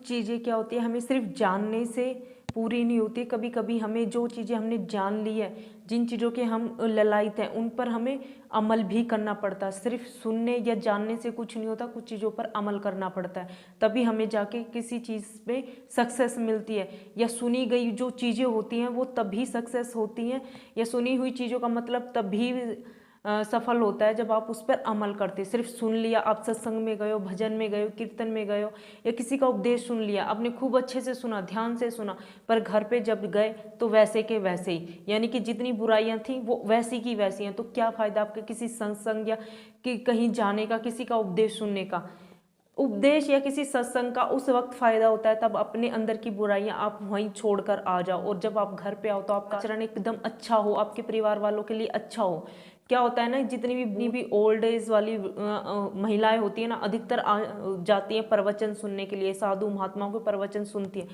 चीज़ें क्या होती है, हमें सिर्फ जानने से पूरी नहीं होती। कभी कभी हमें जो चीज़ें हमने जान ली है, जिन चीज़ों के हम ललायत हैं, उन पर हमें अमल भी करना पड़ता है। सिर्फ सुनने या जानने से कुछ नहीं होता, कुछ चीज़ों पर अमल करना पड़ता है, तभी हमें जाके किसी चीज़ में सक्सेस मिलती है। या सुनी गई जो चीज़ें होती हैं वो तभी सक्सेस होती हैं, या सुनी हुई चीज़ों का मतलब तभी सफल होता है जब आप उस पर अमल करते। सिर्फ सुन लिया, आप सत्संग में गए हो, भजन में गए हो, कीर्तन में गए हो, या किसी का उपदेश सुन लिया, आपने खूब अच्छे से सुना, ध्यान से सुना, पर घर पे जब गए तो वैसे के वैसे ही, यानी कि जितनी बुराइयां थी वो वैसी की वैसी हैं। तो क्या फ़ायदा आपके किसी सत्संग या कि कहीं जाने का, किसी का उपदेश सुनने का। उपदेश या किसी सत्संग का उस वक्त फायदा होता है तब अपने अंदर की बुराइयां आप वहीं छोड़कर आ जाओ, और जब आप घर पे आओ तो आपका आचरण एकदम अच्छा हो, आपके परिवार वालों के लिए अच्छा हो। क्या होता है ना, जितनी भी ओल्ड एज वाली महिलाएं होती है ना, अधिकतर जाती हैं प्रवचन सुनने के लिए, साधु महात्माओं के प्रवचन सुनती हैं,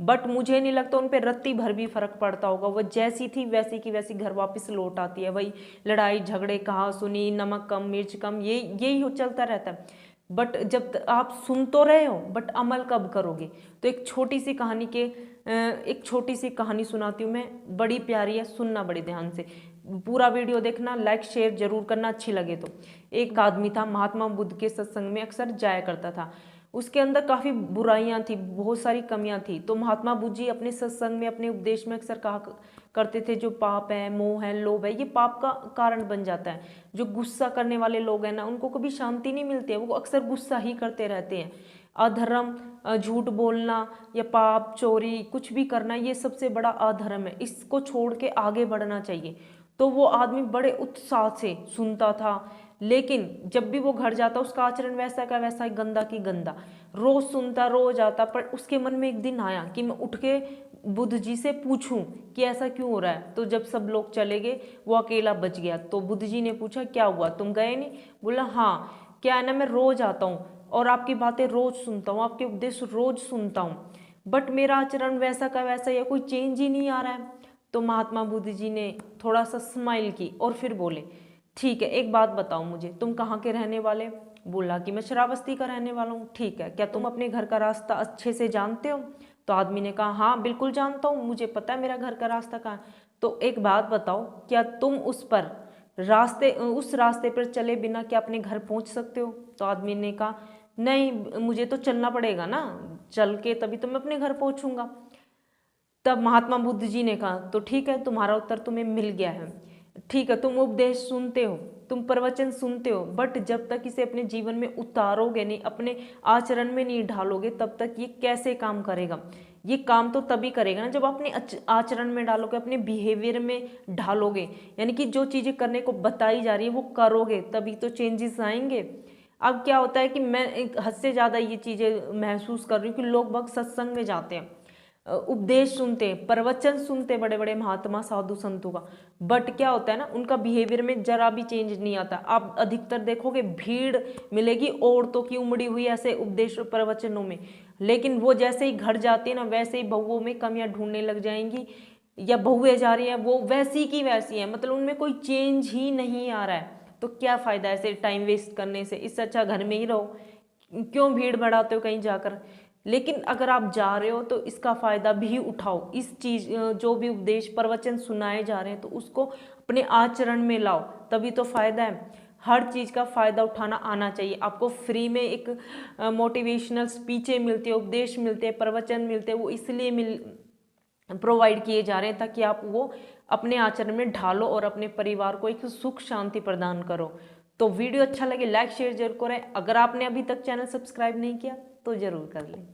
बट मुझे नहीं लगता उन पर रत्ती भर भी फर्क पड़ता होगा। वो जैसी थी वैसी की वैसी घर वापस लौट आती है। वही लड़ाई झगड़े, कहा सुनी, नमक कम मिर्च कम, यही चलता रहता है। बट जब आप सुन तो रहे हो, बट अमल कब करोगे। तो एक छोटी सी कहानी सुनाती हूँ मैं, बड़ी प्यारी है, सुनना बड़े ध्यान से, पूरा वीडियो देखना, लाइक शेयर जरूर करना अच्छी लगे तो। एक आदमी था, महात्मा बुद्ध के सत्संग में अक्सर जाया करता था। उसके अंदर काफ़ी बुराइयां थी, बहुत सारी कमियां थी। तो महात्मा बुद्ध जी अपने सत्संग में, अपने उपदेश में अक्सर कहा करते थे, जो पाप है, मोह है, लोभ है, ये पाप का कारण बन जाता है। जो गुस्सा करने वाले लोग हैं ना, उनको कभी शांति नहीं मिलती है, वो अक्सर गुस्सा ही करते रहते हैं। अधर्म, झूठ बोलना या पाप, चोरी, कुछ भी करना, ये सबसे बड़ा अधर्म है। इसको छोड़ के आगे बढ़ना चाहिए। तो वो आदमी बड़े उत्साह से सुनता था, लेकिन जब भी वो घर जाता उसका आचरण वैसा का वैसा ही, गंदा की गंदा। रोज सुनता, रोज आता, पर उसके मन में एक दिन आया कि मैं उठ के बुद्ध जी से पूछूं कि ऐसा क्यों हो रहा है। तो जब सब लोग चले गए, वो अकेला बच गया। तो बुद्ध जी ने पूछा, क्या हुआ, तुम गए नहीं। बोला, हाँ, क्या है ना, मैं रोज आता हूँ और आपकी बातें रोज सुनता हूँ, आपके उपदेश रोज सुनता हूँ, बट मेरा आचरण वैसा का वैसा, या कोई चेंज ही नहीं आ रहा है। तो महात्मा बुद्ध जी ने थोड़ा सा स्माइल की और फिर बोले, ठीक है, एक बात बताओ मुझे, तुम कहाँ के रहने वाले। बोला कि मैं श्रावस्ती का रहने वाला हूँ। ठीक है, क्या तुम अपने घर का रास्ता अच्छे से जानते हो। तो आदमी ने कहा, हाँ बिल्कुल जानता हूँ, मुझे पता है मेरा घर का रास्ता कहाँ है। तो एक बात बताओ, क्या तुम उस रास्ते पर चले बिना क्या अपने घर पहुँच सकते हो। तो आदमी ने कहा, नहीं, मुझे तो चलना पड़ेगा ना, चल के तभी तो मैं अपने घर पहुँचूंगा। तब महात्मा बुद्ध जी ने कहा, तो ठीक है, तुम्हारा उत्तर तुम्हें मिल गया है। ठीक है, तुम उपदेश सुनते हो, तुम प्रवचन सुनते हो, बट जब तक इसे अपने जीवन में उतारोगे नहीं, अपने आचरण में नहीं ढालोगे, तब तक ये कैसे काम करेगा। ये काम तो तभी करेगा ना जब अपने आचरण में डालोगे, अपने बिहेवियर में ढालोगे, यानी कि जो चीज़ें करने को बताई जा रही है वो करोगे, तभी तो चेंजेस आएंगे। अब क्या होता है कि मैं एक हद से ज़्यादा ये चीज़ें महसूस कर रही हूँ कि लोग बहुत सत्संग में जाते हैं, उपदेश सुनते हैं, प्रवचन सुनते हैं बड़े बड़े महात्मा साधु संतों का, बट क्या होता है ना, उनका बिहेवियर में जरा भी चेंज नहीं आता। आप अधिकतर देखोगे भीड़ मिलेगी औरतों की उमड़ी हुई ऐसे उपदेश प्रवचनों में, लेकिन वो जैसे ही घर जाते हैं ना, वैसे ही बहुओं में कमियां ढूंढने लग जाएंगी, या बहुएं जा रही हैं वो वैसी की वैसी हैं, मतलब उनमें कोई चेंज ही नहीं आ रहा है। तो क्या फ़ायदा ऐसे टाइम वेस्ट करने से, इससे अच्छा घर में ही रहो, क्यों भीड़ बढ़ाते हो कहीं जाकर। लेकिन अगर आप जा रहे हो तो इसका फ़ायदा भी उठाओ, इस चीज़ जो भी उपदेश प्रवचन सुनाए जा रहे हैं तो उसको अपने आचरण में लाओ, तभी तो फ़ायदा है। हर चीज़ का फ़ायदा उठाना आना चाहिए आपको। फ्री में एक मोटिवेशनल स्पीचें मिलती है, उपदेश मिलते हैं, प्रवचन मिलते हैं, वो इसलिए प्रोवाइड किए जा रहे हैं ताकि आप वो अपने आचरण में ढालो और अपने परिवार को एक सुख शांति प्रदान करो। तो वीडियो अच्छा लगे लाइक शेयर जरूर करें। अगर आपने अभी तक चैनल सब्सक्राइब नहीं किया तो जरूर कर लें।